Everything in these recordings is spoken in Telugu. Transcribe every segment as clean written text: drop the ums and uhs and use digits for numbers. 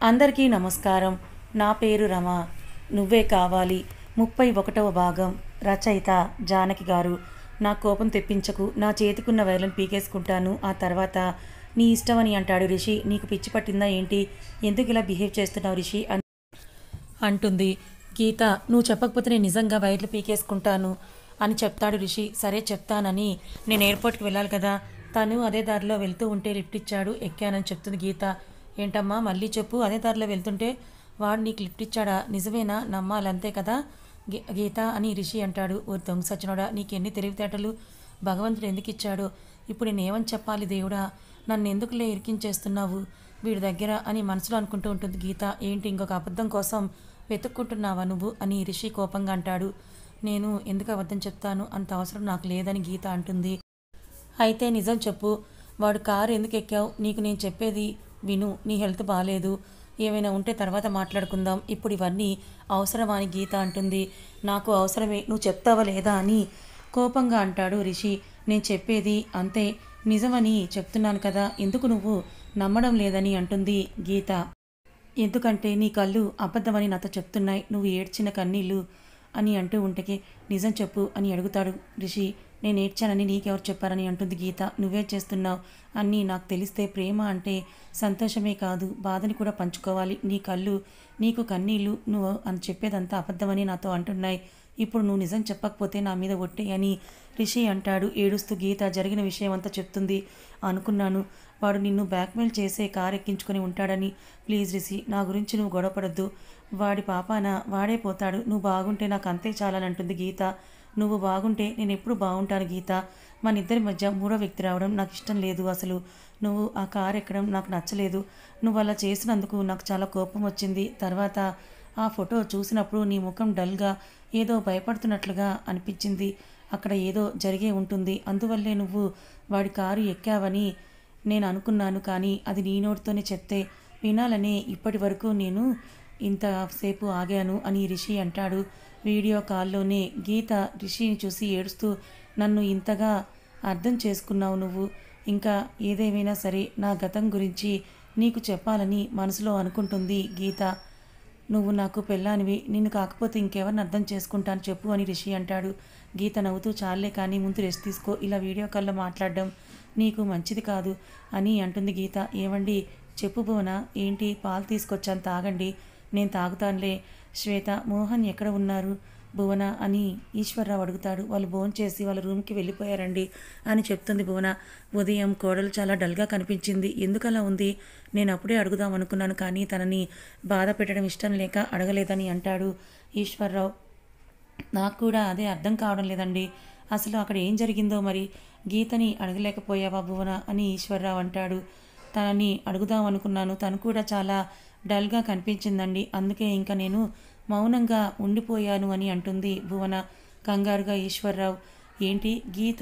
అందరికీ నమస్కారం. నా పేరు రమ. నువ్వే కావాలి 31వ భాగం. రచయిత జానకి గారు. నా కోపం తెప్పించకు. నా చేతికున్న వైర్లను పీకేసుకుంటాను. ఆ తర్వాత నీ ఇష్టమని అంటాడు రిషి. నీకు పిచ్చి పట్టిందా ఏంటి? ఎందుకు ఇలా బిహేవ్ చేస్తున్నావు రిషి అని అంటుంది గీత. నువ్వు చెప్పకపోతే నేను నిజంగా వైర్లు పీకేసుకుంటాను అని చెప్తాడు రిషి. సరే చెప్తానని నేను ఎయిర్పోర్ట్కి వెళ్ళాలి కదా. తను అదే దారిలో వెళ్తూ ఉంటే లిఫ్ట్ ఇచ్చాడు, ఎక్కానని చెప్తుంది గీత. ఏంటమ్మా మళ్ళీ చెప్పు. అదే దారిలో వెళ్తుంటే వాడు నీకు లిఫ్ట్ ఇచ్చాడా? నిజమేనా? నమ్మాలంతే కదా గీత అని రిషి అంటాడు. ఓ దొంగ సచ్చినోడా, నీకెన్ని తెలివితేటలు! భగవంతుడు ఎందుకు ఇచ్చాడో ఇప్పుడు నేనేమని చెప్పాలి దేవుడా? నన్ను ఎందుకులే ఇరికించేస్తున్నావు వీడి దగ్గర అని మనసులో అనుకుంటూ ఉంటుంది గీత. ఏంటి ఇంకొక అబద్ధం కోసం వెతుక్కుంటున్నావా నువ్వు అని రిషి కోపంగా అంటాడు. నేను ఎందుకు అబద్ధం చెప్తాను? అంత అవసరం నాకు లేదని గీత అంటుంది. అయితే నిజం చెప్పు. వాడు కారు ఎందుకు ఎక్కావు? నీకు నేను చెప్పేది విను. నీ హెల్త్ బాగాలేదు. ఏమైనా ఉంటే తర్వాత మాట్లాడుకుందాం. ఇప్పుడు ఇవన్నీ అవసరమా అని గీత అంటుంది. నాకు అవసరమే, నువ్వు చెప్తావా లేదా అని కోపంగా అంటాడు రిషి. నేను చెప్పేది అంతే, నిజమని చెప్తున్నాను కదా, ఎందుకు నువ్వు నమ్మడం లేదని అంటుంది గీత. ఎందుకంటే నీ కళ్ళు అబద్ధమని నాతో చెప్తున్నాయి. నువ్వు ఏడ్చిన కన్నీళ్ళు అని అంటూ ఉంటకి నిజం చెప్పు అని అడుగుతాడు రిషి. నేను ఏడ్చానని నీకెవరు చెప్పారని అంటుంది గీత. నువ్వే చేస్తున్నావు. అన్నీ నాకు తెలిస్తే ప్రేమ అంటే సంతోషమే కాదు, బాధని కూడా పంచుకోవాలి. నీ కళ్ళు, నీకు కన్నీళ్ళు, నువ్వు అని చెప్పేదంతా అబద్ధమని నాతో అంటున్నాయి. ఇప్పుడు నువ్వు నిజం చెప్పకపోతే నా మీద ఒట్టే అని రిషి అంటాడు. ఏడుస్తూ గీత జరిగిన విషయం అంతా చెప్తుంది. అనుకున్నాను వాడు నిన్ను బ్లాక్మెయిల్ చేసే కారు ఎక్కించుకొని ఉంటాడని. ప్లీజ్ రిషి, నా గురించి నువ్వు గొడవపడద్దు. వాడి పాపాన వాడే పోతాడు. నువ్వు బాగుంటే నాకు అంతే చాలని అంటుంది గీత. నువ్వు బాగుంటే నేను ఎప్పుడు బాగుంటాను గీత. మన ఇద్దరి మధ్య మూడో వ్యక్తి రావడం నాకు ఇష్టం లేదు. అసలు నువ్వు ఆ కారు ఎక్కడం నాకు నచ్చలేదు. నువ్వు అలా చేసినందుకు నాకు చాలా కోపం వచ్చింది. తర్వాత ఆ ఫోటో చూసినప్పుడు నీ ముఖం డల్గా ఏదో భయపడుతున్నట్లుగా అనిపించింది. అక్కడ ఏదో జరిగే ఉంటుంది. అందువల్లే నువ్వు వాడి కారు ఎక్కావని నేను అనుకున్నాను. కానీ అది నీ నోటితోనే చెప్తే వినాలనే ఇప్పటి వరకు నేను ఇంతసేపు ఆగాను అని రిషి అంటాడు. వీడియో కాల్లోనే గీత రిషిని చూసి ఏడుస్తూ, నన్ను ఇంతగా అర్థం చేసుకున్నావు నువ్వు. ఇంకా ఏదేమైనా సరే నా గతం గురించి నీకు చెప్పాలని మనసులో అనుకుంటుంది గీత. నువ్వు నాకు పెళ్ళానివి, నిన్ను కాకపోతే ఇంకెవరిని అర్థం చేసుకుంటాను చెప్పు అని రిషి అంటాడు. గీత నవ్వుతూ, చాలే కానీ ముందు రెస్ట్ తీసుకో, ఇలా వీడియో కాల్లో మాట్లాడడం నీకు మంచిది కాదు అని అంటుంది గీత. ఏమండి చెప్పు భువన, ఏంటి పాలు తీసుకొచ్చాను తాగండి. నేను తాగుతానులే. శ్వేత, మోహన్ ఎక్కడ ఉన్నారు భువన అని ఈశ్వర్రావు అడుగుతాడు. వాళ్ళు భోంచేసి వాళ్ళ రూమ్కి వెళ్ళిపోయారండి అని చెప్తుంది భువన. ఉదయం కోడలు చాలా డల్గా కనిపించింది. ఎందుకలా ఉంది? నేను అప్పుడే అడుగుదాం అనుకున్నాను కానీ తనని బాధ పెట్టడం ఇష్టం లేక అడగలేదని అంటాడు ఈశ్వర్రావు. నాకు కూడా అదే అర్థం కావడం లేదండి. అసలు అక్కడ ఏం జరిగిందో మరి. గీతని అడగలేకపోయావా భువన అని ఈశ్వర్రావు అంటాడు. తనని అడుగుదాం అనుకున్నాను, తను కూడా చాలా డల్గా కనిపించిందండి. అందుకే ఇంకా నేను మౌనంగా ఉండిపోయాను అని అంటుంది భువన కంగారుగా. ఈశ్వర్రావు, ఏంటి గీత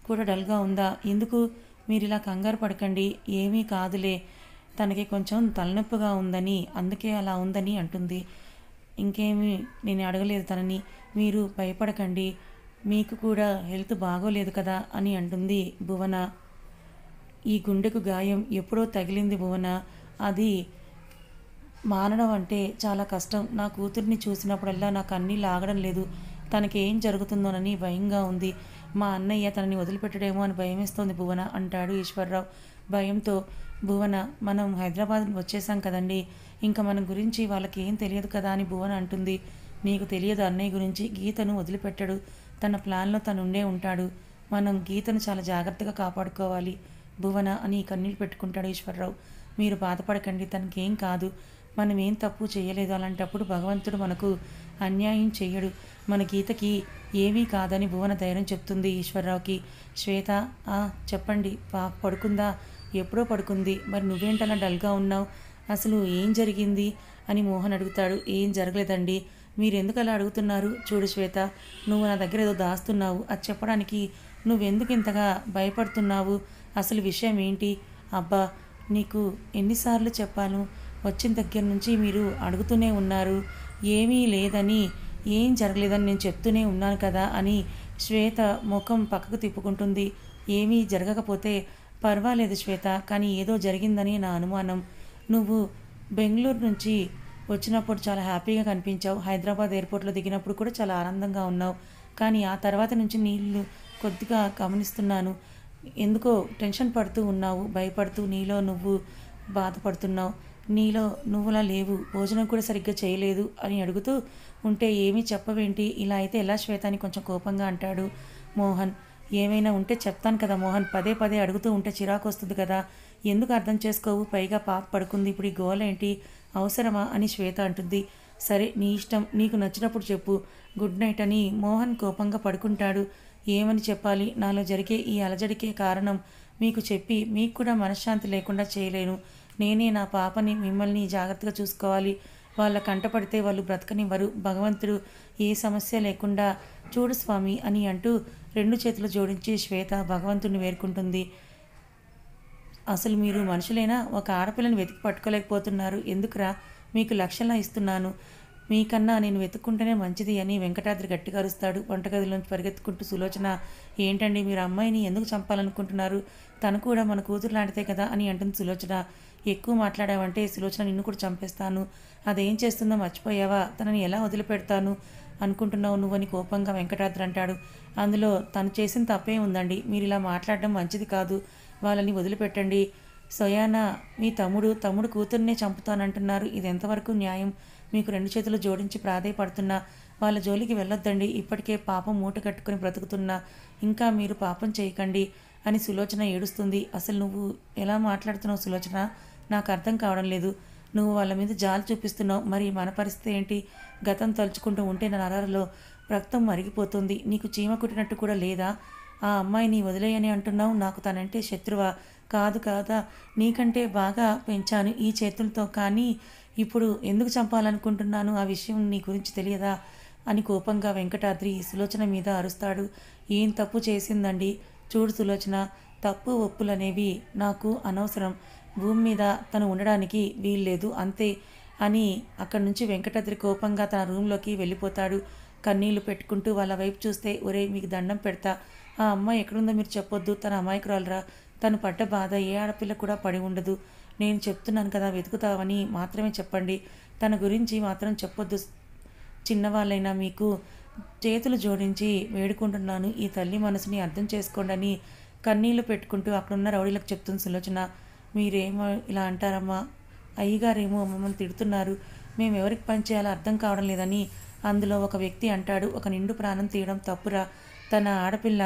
కూడా డల్గా ఉందా? ఎందుకు మీరు ఇలా కంగారు పడకండి, ఏమీ కాదులే, తనకి కొంచెం తలనొప్పిగా ఉందని అందుకే అలా ఉందని అంటుంది. ఇంకేమీ నేను అడగలేదు తనని, మీరు భయపడకండి, మీకు కూడా హెల్త్ బాగోలేదు కదా అని అంటుంది భువన. ఈ గుండెకు గాయం ఎప్పుడో తగిలింది భువన, అది మానడం అంటే చాలా కష్టం. నా కూతుర్ని చూసినప్పుడల్లా నాకు కన్నీళ్ళు ఆగడం లేదు. తనకి ఏం జరుగుతుందోనని భయంగా ఉంది. మా అన్నయ్య తనని వదిలిపెట్టడేమో అని భయమేస్తోంది భువన అంటాడు ఈశ్వర్రావు భయంతో. భువన, మనం హైదరాబాద్ వచ్చేసాం కదండి, ఇంకా మన గురించి వాళ్ళకి ఏం తెలియదు కదా అని భువన అంటుంది. నీకు తెలియదు అన్నయ్య గురించి, గీతను వదిలిపెట్టడు, తన ప్లాన్లో తను ఉండే ఉంటాడు. మనం గీతను చాలా జాగ్రత్తగా కాపాడుకోవాలి భువన అని కన్నీళ్ళు పెట్టుకుంటాడు ఈశ్వర్రావు. మీరు బాధపడకండి, తనకేం కాదు, మనం ఏం తప్పు చేయలేదు. అలాంటప్పుడు భగవంతుడు మనకు అన్యాయం చెయ్యడు. మన గీతకి ఏమీ కాదని భువన ధైర్యం చెప్తుంది ఈశ్వర్రావుకి. శ్వేత, చెప్పండి, పడుకుందా? ఎప్పుడో పడుకుంది. మరి నువ్వేంటలా డల్గా ఉన్నావు? అసలు ఏం జరిగింది అని మోహన్ అడుగుతాడు. ఏం జరగలేదండి, మీరెందుకు అలా అడుగుతున్నారు? చూడు శ్వేత, నువ్వు నా దగ్గర ఏదో దాస్తున్నావు. అది చెప్పడానికి నువ్వెందుకు ఇంతగా భయపడుతున్నావు? అసలు విషయం ఏంటి? అబ్బా, నీకు ఎన్నిసార్లు చెప్పాను? వచ్చిన దగ్గర నుంచి మీరు అడుగుతూనే ఉన్నారు. ఏమీ లేదని, ఏం జరగలేదని నేను చెప్తూనే ఉన్నాను కదా అని శ్వేత ముఖం పక్కకు తిప్పుకుంటుంది. ఏమీ జరగకపోతే పర్వాలేదు శ్వేత, కానీ ఏదో జరిగిందని నా అనుమానం. నువ్వు బెంగళూరు నుంచి వచ్చినప్పుడు చాలా హ్యాపీగా కనిపించావు. హైదరాబాద్ ఎయిర్పోర్ట్‌లో దిగినప్పుడు కూడా చాలా ఆనందంగా ఉన్నావు. కానీ ఆ తర్వాత నుంచి నీళ్ళు కొద్దిగా గమనిస్తున్నాను. ఎందుకో టెన్షన్ పడుతూ ఉన్నావు. భయపడుతూ నీలో నువ్వు బాధపడుతున్నావు. నీలో నువ్వులా లేవు. భోజనం కూడా సరిగ్గా చేయలేదు అని అడుగుతూ ఉంటే ఏమీ చెప్పవేంటి? ఇలా అయితే ఎలా శ్వేత అని కొంచెం కోపంగా అంటాడు మోహన్. ఏమైనా ఉంటే చెప్తాను కదా మోహన్. పదే పదే అడుగుతూ ఉంటే చిరాకు వస్తుంది కదా. ఎందుకు అర్థం చేసుకోవు? పైగా పాప పడుకుంది. ఇప్పుడు ఈ గోల ఏంటి? అవసరమా అని శ్వేత అంటుంది. సరే నీ ఇష్టం. నీకు నచ్చినప్పుడు చెప్పు. గుడ్ నైట్ అని మోహన్ కోపంగా పడుకుంటాడు. ఏమని చెప్పాలి? నాలో జరిగే ఈ అలజడికే కారణం మీకు చెప్పి మీకు కూడా మనశ్శాంతి లేకుండా చేయలేను. నేనే నా పాపని మిమ్మల్ని జాగ్రత్తగా చూసుకోవాలి. వాళ్ళ కంటపడితే వాళ్ళు బ్రతకనివ్వరు. భగవంతుడు ఏ సమస్య లేకుండా చూడు స్వామి అని అంటూ 2 చేతులు జోడించి శ్వేత భగవంతుడిని వేడుకుంటుంది. అసలు మీరు మనుషులేనా? ఒక ఆడపిల్లని వెతికి పట్టుకోలేకపోతున్నారు. ఎందుకురా? మీకు లక్షలా ఇస్తున్నాను. మీకన్నా నేను వెతుక్కుంటేనే మంచిది అని వెంకటాద్రి గట్టిగా అరుస్తాడు. వంటగదిలోంచి పరిగెత్తుకుంటూ సులోచన, ఏంటండి మీరు అమ్మాయిని ఎందుకు చంపాలనుకుంటున్నారు? తను కూడా మన కూతురు లాంటిదే కదా అని అంటుంది సులోచన. ఎక్కువ మాట్లాడావంటే సులోచన నిన్ను కూడా చంపేస్తాను. అదేం చేస్తుందో మర్చిపోయావా? తనని ఎలా వదిలిపెడతాను అనుకుంటున్నావు నువ్వని కోపంగా వెంకటాద్రి అంటాడు. అందులో తను చేసిన తప్పే ఉందండి. మీరు ఇలా మాట్లాడడం మంచిది కాదు. వాళ్ళని వదిలిపెట్టండి. సొయానా మీ తమ్ముడు కూతుర్నే చంపుతానంటున్నారు. ఇది ఎంతవరకు న్యాయం? మీకు 2 చేతులు జోడించి ప్రాధేయపడుతున్నా వాళ్ళ జోలికి వెళ్ళొద్దండి. ఇప్పటికే పాపం మూట కట్టుకుని బ్రతుకుతున్నా ఇంకా మీరు పాపం చేయకండి అని సులోచన ఏడుస్తుంది. అసలు నువ్వు ఎలా మాట్లాడుతున్నావు సులోచన? నాకు అర్థం కావడం లేదు. నువ్వు వాళ్ళ మీద జాలి చూపిస్తున్నావు. మరి మన పరిస్థితి ఏంటి? గతం తలుచుకుంటూ ఉంటే నా నరాలలో రక్తం మరిగిపోతుంది. నీకు చీమ కుట్టినట్టు కూడా లేదా? ఆ అమ్మాయిని వదిలేయని అంటున్నావు. నాకు తనంటే శత్రువా? కాదు కాదా, నీకంటే బాగా పెంచాను ఈ చేతులతో. కానీ ఇప్పుడు ఎందుకు చంపాలనుకుంటున్నాను? ఆ విషయం నీ గురించి తెలియదా అని కోపంగా వెంకటాద్రి సులోచన మీద అరుస్తాడు. ఏం తప్పు చేసిందండి? చూడు సులోచన, తప్పు ఒప్పులనేవి నాకు అనవసరం. భూమి మీద తను ఉండడానికి వీల్లేదు అంతే అని అక్కడి నుంచి వెంకటాద్రి కోపంగా తన రూమ్లోకి వెళ్ళిపోతాడు. కన్నీళ్లు పెట్టుకుంటూ వాళ్ళ వైపు చూస్తే, ఒరే మీకు దండం పెడతా, ఆ అమ్మాయి ఎక్కడుందో మీరు చెప్పొద్దు. తన అమాయకురాలరా. తను పడ్డ బాధ ఏ ఆడపిల్ల కూడా పడి ఉండదు. నేను చెప్తున్నాను కదా, వెతుకుతావని మాత్రమే చెప్పండి. తన గురించి మాత్రం చెప్పొద్దు. చిన్నవాళ్ళైనా మీకు చేతులు జోడించి వేడుకుంటున్నాను. ఈ తల్లి మనసుని అర్థం చేసుకోండి అని కన్నీళ్లు పెట్టుకుంటూ అక్కడున్న రౌడీలకు చెప్తుంది సులోచన. మీరేమో ఇలా అంటారమ్మా? అయ్యగారేమో మమ్మల్ని తిడుతున్నారు. మేము ఎవరికి పని చేయాలో అర్థం కావడం లేదని అందులో ఒక వ్యక్తి అంటాడు. ఒక నిండు ప్రాణం తీయడం తప్పురా? తన ఆడపిల్ల,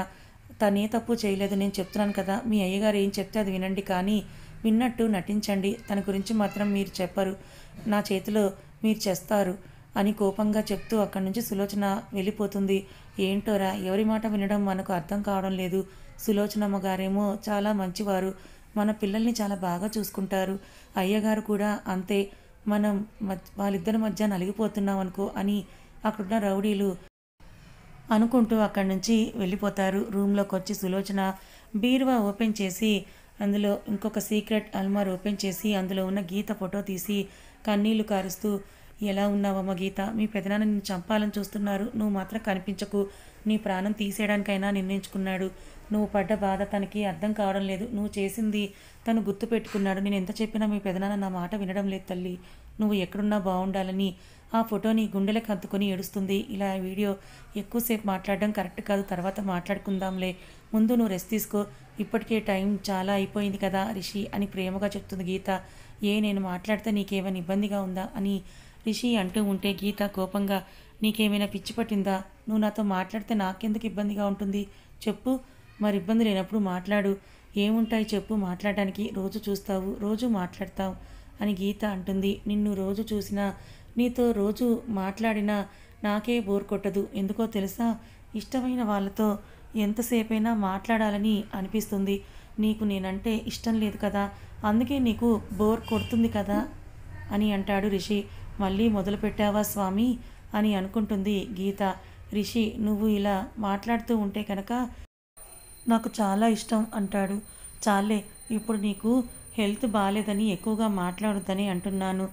తనే తప్పు చేయలేదు. నేను చెప్తున్నాను కదా, మీ అయ్యగారు ఏం చెప్తే అది వినండి. కానీ విన్నట్టు నటించండి. తన గురించి మాత్రం మీరు చెప్పరు. నా చేతిలో మీరు చేస్తారు అని కోపంగా చెప్తూ అక్కడి నుంచి సులోచన వెళ్ళిపోతుంది. ఏంటోరా, ఎవరి మాట వినడం మనకు అర్థం కావడం లేదు. సులోచనమ్మ గారేమో చాలా మంచివారు. మన పిల్లల్ని చాలా బాగా చూసుకుంటారు. అయ్యగారు కూడా అంతే. మనం వాళ్ళిద్దరి మధ్య నలిగిపోతున్నాం అనుకో అని అక్కడున్న రౌడీలు అనుకుంటూ అక్కడి నుంచి వెళ్ళిపోతారు. రూమ్లోకి వచ్చి సులోచన బీరువా ఓపెన్ చేసి అందులో ఇంకొక సీక్రెట్ అల్మార్ ఓపెన్ చేసి అందులో ఉన్న గీత ఫోటో తీసి కన్నీళ్లు కారుస్తూ, ఎలా ఉన్నావమ్మ గీత? మీ పెదనాన్న నిన్ను చంపాలని చూస్తున్నారు. నువ్వు మాత్రం కనిపించకు. నీ ప్రాణం తీసేయడానికైనా నిర్ణయించుకున్నాడు. నువ్వు పడ్డ బాధ తనకి అర్థం కావడం లేదు. నువ్వు చేసింది తను గుర్తు పెట్టుకున్నాడు. నేను ఎంత చెప్పినా మీ పెదనాన్న నా మాట వినడం లేదు తల్లి. నువ్వు ఎక్కడున్నా బాగుండాలని ఆ ఫోటోని గుండెలకు హత్తుకొని ఏడుస్తుంది. ఇలా వీడియో ఎక్కువసేపు మాట్లాడడం కరెక్ట్ కాదు. తర్వాత మాట్లాడుకుందాంలే. ముందు నువ్వు రెస్ట్ తీసుకో. ఇప్పటికే టైం చాలా అయిపోయింది కదా రిషి అని ప్రేమగా చెప్తుంది గీత. నేను మాట్లాడితే నీకేమైనా ఇబ్బందిగా ఉందా అని రిషి అంటూ ఉంటే గీత కోపంగా, నీకేమైనా పిచ్చి పట్టిందా? నువ్వు నాతో మాట్లాడితే నాకెందుకు ఇబ్బందిగా ఉంటుంది చెప్పు. మరి ఇబ్బంది లేనప్పుడు మాట్లాడు. ఏముంటాయి చెప్పు మాట్లాడడానికి? రోజు చూస్తావు, రోజు మాట్లాడతావు అని గీత అంటుంది. నిన్ను రోజు చూసినా, నీతో రోజు మాట్లాడినా నాకే బోర్ కొట్టదు. ఎందుకో తెలుసా? ఇష్టమైన వాళ్ళతో ఎంతసేపైనా మాట్లాడాలని అనిపిస్తుంది. నీకు నేనంటే ఇష్టం లేదు కదా, అందుకే నీకు బోర్ కొడుతుంది కదా అని అంటాడు రిషి. మళ్ళీ మొదలుపెట్టావా స్వామి అని అనుకుంటుంది గీత. రిషి, నువ్వు ఇలా మాట్లాడుతూ ఉంటే కనుక నాకు చాలా ఇష్టం అంటాడు. చాలే, ఇప్పుడు నీకు హెల్త్ బాగాలేదని ఎక్కువగా మాట్లాడొద్దని అంటున్నాను.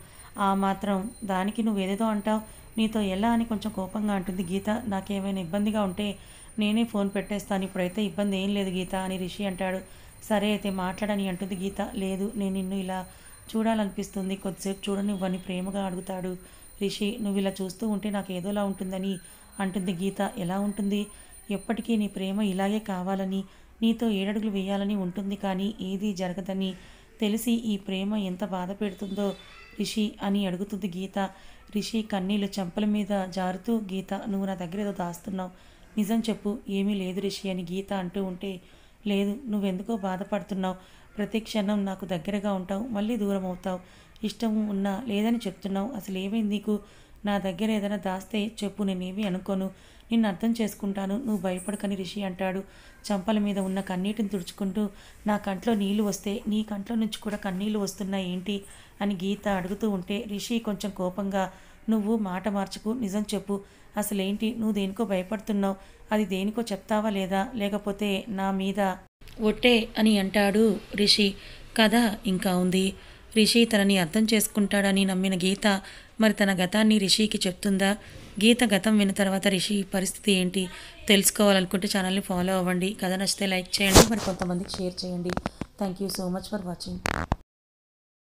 ఆ మాత్రం దానికి నువ్వేదేదో అంటావు. నీతో ఎలా అని కొంచెం కోపంగా అంటుంది గీత. నాకేమైనా ఇబ్బందిగా ఉంటే నేనే ఫోన్ పెట్టేస్తాను. ఇప్పుడైతే ఇబ్బంది ఏం లేదు గీత అని రిషి అంటాడు. సరే అయితే మాట్లాడని అంటుంది గీత. లేదు, నేను నిన్ను ఇలా చూడాలనిపిస్తుంది, కొద్దిసేపు చూడనివ్వని ప్రేమగా అడుగుతాడు రిషి. నువ్వు ఇలా చూస్తూ ఉంటే నాకు ఏదోలా ఉంటుందని అంటుంది గీత. ఎలా ఉంటుంది? ఎప్పటికీ నీ ప్రేమ ఇలాగే కావాలని, నీతో 7 అడుగులు వేయాలని ఉంటుంది, కానీ ఏదీ జరగదని తెలిసి ఈ ప్రేమ ఎంత బాధ పెడుతుందో రిషి అని అడుగుతుంది గీత. రిషి కన్నీళ్ళు చెంపల మీద జారుతూ, గీత నువ్వు నా దగ్గర ఏదో దాస్తున్నావు, నిజం చెప్పు. ఏమీ లేదు రిషి అని గీత అంటూ ఉంటే, లేదు, నువ్వెందుకో బాధపడుతున్నావు. ప్రతి క్షణం నాకు దగ్గరగా ఉంటావు, మళ్ళీ దూరం అవుతావు. ఇష్టం ఉన్నా లేదని చెప్తున్నావు. అసలు ఏమైంది నీకు? నా దగ్గర ఏదైనా దాస్తే చెప్పు, నేనేమీ అనుకోను, నిన్ను అర్థం చేసుకుంటాను, నువ్వు భయపడకని రిషి అంటాడు చంపల మీద ఉన్న కన్నీటిని తుడుచుకుంటూ. నా కంట్లో నీళ్లు వస్తే నీ కంట్లో నుంచి కూడా కన్నీళ్లు వస్తున్నాయి ఏంటి అని గీత అడుగుతూ ఉంటే, రిషి కొంచెం కోపంగా, నువ్వు మాట మార్చుకు, నిజం చెప్పు, అసలేంటి? నువ్వు దేనికో భయపడుతున్నావు, అది దేనికో చెప్తావా లేదా, లేకపోతే నా మీద ఒట్టే అని అంటాడు రిషి. కథ ఇంకా ఉంది. రిషి తనని అర్థం చేసుకుంటాడని నమ్మిన గీత మరి తన గతాన్ని రిషికి చెప్తుందా? గీత గతం విన్న తర్వాత రిషి పరిస్థితి ఏంటి తెలుసుకోవాలనుకుంటే ఛానల్ని ఫాలో అవ్వండి. కథ నచ్చితే లైక్ చేయండి, మరి కొంతమందికి షేర్ చేయండి. Thank you so much for watching.